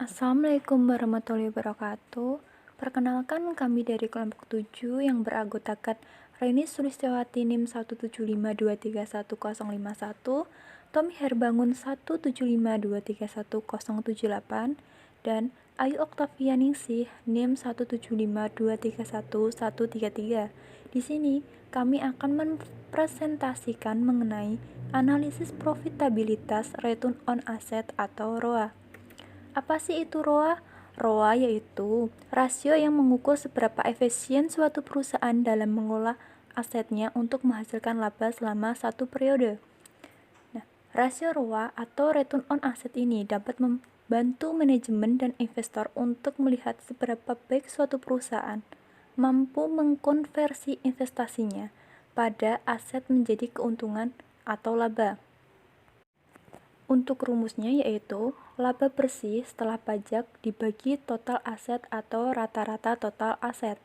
Assalamualaikum warahmatullahi wabarakatuh. Perkenalkan kami dari kelompok 7 yang beranggotakan Reni Sulistiawati NIM 175231051, Tommy Herbangun 175231078, dan Ayu Oktavia Ningsih NIM 175231133. Di sini kami akan mempresentasikan mengenai analisis profitabilitas return on asset atau ROA. Apa sih itu ROA? ROA yaitu rasio yang mengukur seberapa efisien suatu perusahaan dalam mengolah asetnya untuk menghasilkan laba selama satu periode. Nah, rasio ROA atau return on asset ini dapat membantu manajemen dan investor untuk melihat seberapa baik suatu perusahaan mampu mengkonversi investasinya pada aset menjadi keuntungan atau laba. Untuk rumusnya yaitu laba bersih setelah pajak dibagi total aset atau rata-rata total aset.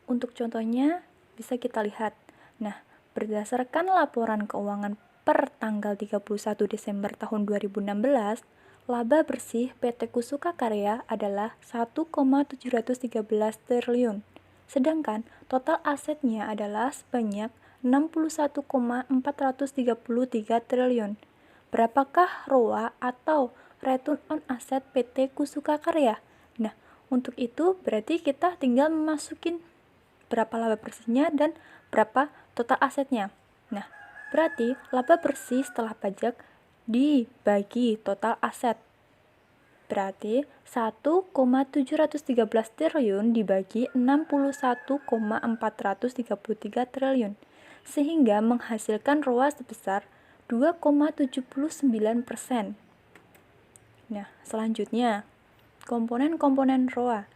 Untuk contohnya bisa kita lihat. Nah, berdasarkan laporan keuangan per tanggal 31 Desember tahun 2016, laba bersih PT Kusuka Karya adalah 1,713 triliun. Sedangkan total asetnya adalah sebanyak 61,433 triliun. Berapakah ROA atau Return on Asset PT Kusuka Karya? Nah, untuk itu berarti kita tinggal memasukin berapa laba bersihnya dan berapa total asetnya. Nah, berarti laba bersih setelah pajak dibagi total aset. Berarti 1,713 triliun dibagi 61,433 triliun, sehingga menghasilkan ROA sebesar 2,79%. Nah, selanjutnya, komponen-komponen ROA.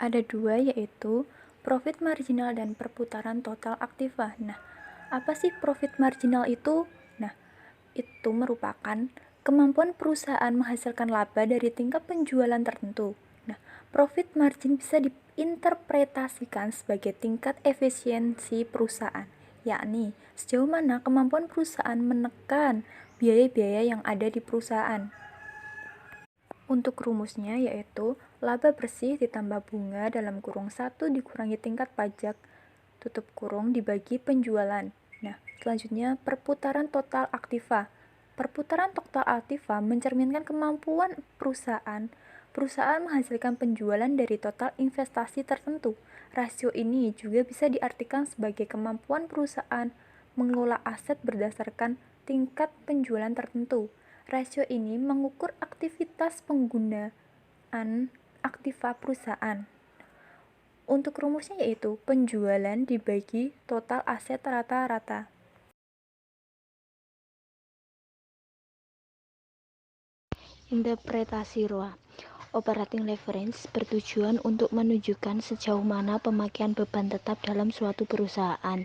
Ada dua, yaitu profit marginal dan perputaran total aktiva. Nah, apa sih profit marginal itu? Nah, itu merupakan kemampuan perusahaan menghasilkan laba dari tingkat penjualan tertentu. Nah, profit margin bisa diinterpretasikan sebagai tingkat efisiensi perusahaan, yakni sejauh mana kemampuan perusahaan menekan biaya-biaya yang ada di perusahaan. Untuk rumusnya yaitu laba bersih ditambah bunga dalam kurung 1 dikurangi tingkat pajak tutup kurung dibagi penjualan. Nah, selanjutnya perputaran total aktiva. Perputaran total aktiva mencerminkan kemampuan perusahaan menghasilkan penjualan dari total investasi tertentu. Rasio ini juga bisa diartikan sebagai kemampuan perusahaan mengelola aset berdasarkan tingkat penjualan tertentu. Rasio ini mengukur aktivitas penggunaan aktiva perusahaan. Untuk rumusnya yaitu penjualan dibagi total aset rata-rata. Interpretasi ROA. Operating leverage bertujuan untuk menunjukkan sejauh mana pemakaian beban tetap dalam suatu perusahaan.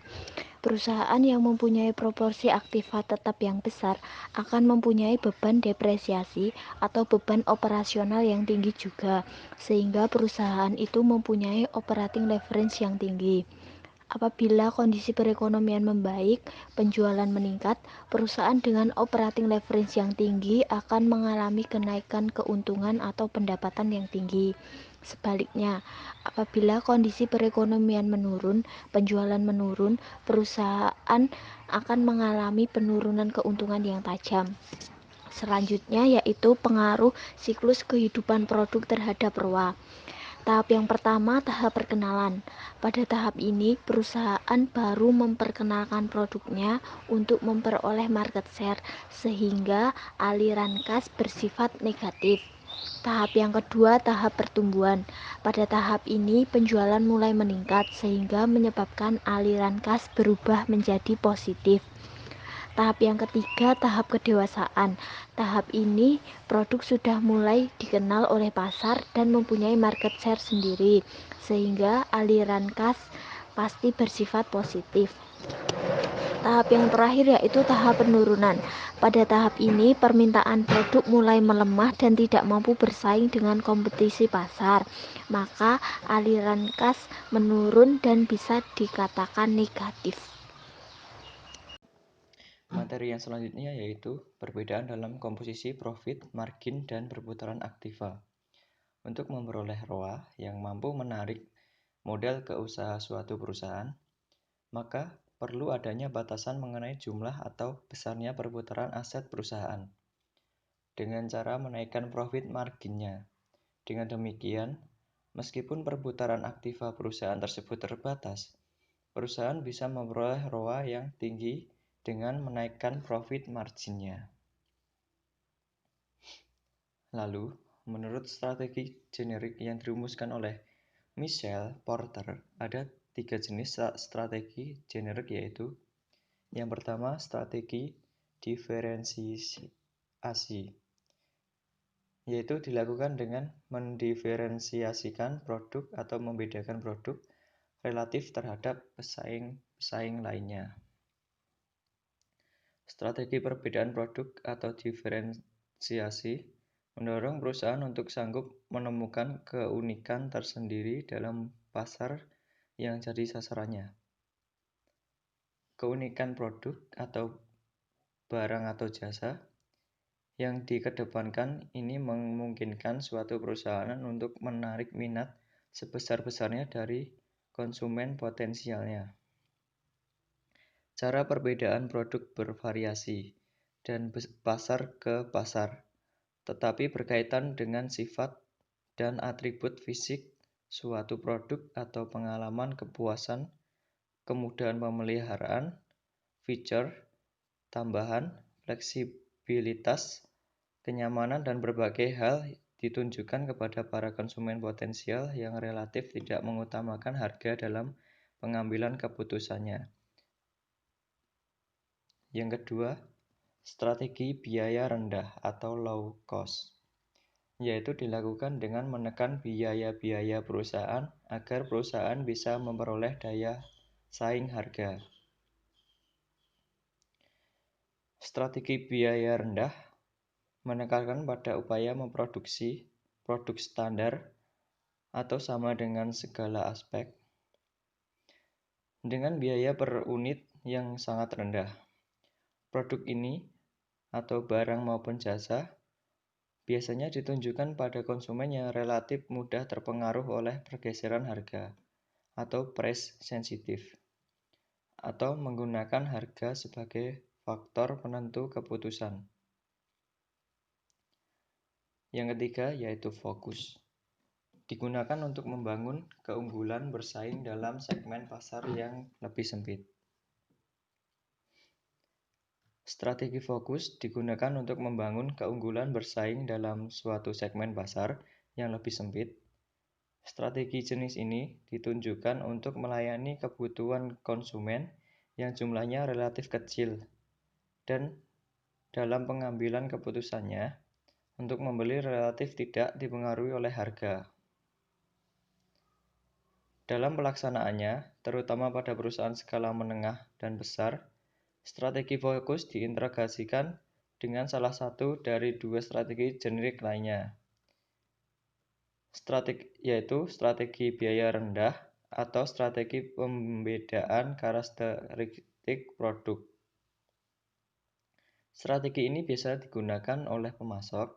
Perusahaan yang mempunyai proporsi aktiva tetap yang besar akan mempunyai beban depresiasi atau beban operasional yang tinggi juga, sehingga perusahaan itu mempunyai operating leverage yang tinggi. Apabila kondisi perekonomian membaik, penjualan meningkat, perusahaan dengan operating leverage yang tinggi akan mengalami kenaikan keuntungan atau pendapatan yang tinggi. Sebaliknya, apabila kondisi perekonomian menurun, penjualan menurun, perusahaan akan mengalami penurunan keuntungan yang tajam. Selanjutnya yaitu pengaruh siklus kehidupan produk terhadap ROA. Tahap yang pertama, tahap perkenalan. Pada tahap ini, perusahaan baru memperkenalkan produknya untuk memperoleh market share, sehingga aliran kas bersifat negatif. Tahap yang kedua, tahap pertumbuhan. Pada tahap ini, penjualan mulai meningkat, sehingga menyebabkan aliran kas berubah menjadi positif. Tahap yang ketiga, tahap kedewasaan. Tahap ini produk sudah mulai dikenal oleh pasar dan mempunyai market share sendiri, sehingga aliran kas pasti bersifat positif. Tahap yang terakhir yaitu tahap penurunan. Pada tahap ini permintaan produk mulai melemah dan tidak mampu bersaing dengan kompetisi pasar, maka aliran kas menurun dan bisa dikatakan negatif. Materi yang selanjutnya yaitu perbedaan dalam komposisi profit, margin, dan perputaran aktiva. Untuk memperoleh ROA yang mampu menarik modal ke usaha suatu perusahaan, maka perlu adanya batasan mengenai jumlah atau besarnya perputaran aset perusahaan dengan cara menaikkan profit marginnya. Dengan demikian, meskipun perputaran aktiva perusahaan tersebut terbatas, perusahaan bisa memperoleh ROA yang tinggi dengan menaikkan profit marginnya. Lalu, menurut strategi generik yang dirumuskan oleh Michel Porter, ada 3 jenis strategi generik yaitu yang pertama, strategi diferensiasi, yaitu dilakukan dengan mendiferensiasikan produk atau membedakan produk relatif terhadap pesaing lainnya. Strategi perbedaan produk atau diferensiasi mendorong perusahaan untuk sanggup menemukan keunikan tersendiri dalam pasar yang jadi sasarannya. Keunikan produk atau barang atau jasa yang dikedepankan ini memungkinkan suatu perusahaan untuk menarik minat sebesar-besarnya dari konsumen potensialnya. Cara perbedaan produk bervariasi dan pasar ke pasar, tetapi berkaitan dengan sifat dan atribut fisik suatu produk atau pengalaman kepuasan, kemudahan pemeliharaan, feature, tambahan, fleksibilitas, kenyamanan, dan berbagai hal ditunjukkan kepada para konsumen potensial yang relatif tidak mengutamakan harga dalam pengambilan keputusannya. Yang kedua, strategi biaya rendah atau low cost, yaitu dilakukan dengan menekan biaya-biaya perusahaan agar perusahaan bisa memperoleh daya saing harga. Strategi biaya rendah menekankan pada upaya memproduksi produk standar atau sama dengan segala aspek dengan biaya per unit yang sangat rendah. Produk ini atau barang maupun jasa biasanya ditunjukkan pada konsumen yang relatif mudah terpengaruh oleh pergeseran harga atau price sensitive, atau menggunakan harga sebagai faktor penentu keputusan. Yang ketiga yaitu fokus. Digunakan untuk membangun keunggulan bersaing dalam segmen pasar yang lebih sempit. Strategi fokus digunakan untuk membangun keunggulan bersaing dalam suatu segmen pasar yang lebih sempit. Strategi jenis ini ditunjukkan untuk melayani kebutuhan konsumen yang jumlahnya relatif kecil dan dalam pengambilan keputusannya untuk membeli relatif tidak dipengaruhi oleh harga. Dalam pelaksanaannya, terutama pada perusahaan skala menengah dan besar, strategi fokus diintegrasikan dengan salah satu dari dua strategi generik lainnya, yaitu strategi biaya rendah atau strategi pembedaan karakteristik produk. Strategi ini biasa digunakan oleh pemasok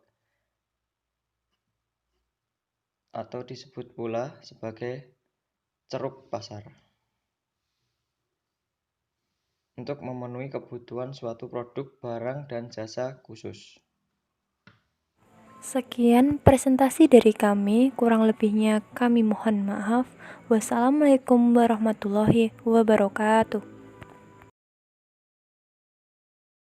atau disebut pula sebagai ceruk pasar untuk memenuhi kebutuhan suatu produk, barang, dan jasa khusus. Sekian presentasi dari kami, kurang lebihnya kami mohon maaf. Wassalamualaikum warahmatullahi wabarakatuh.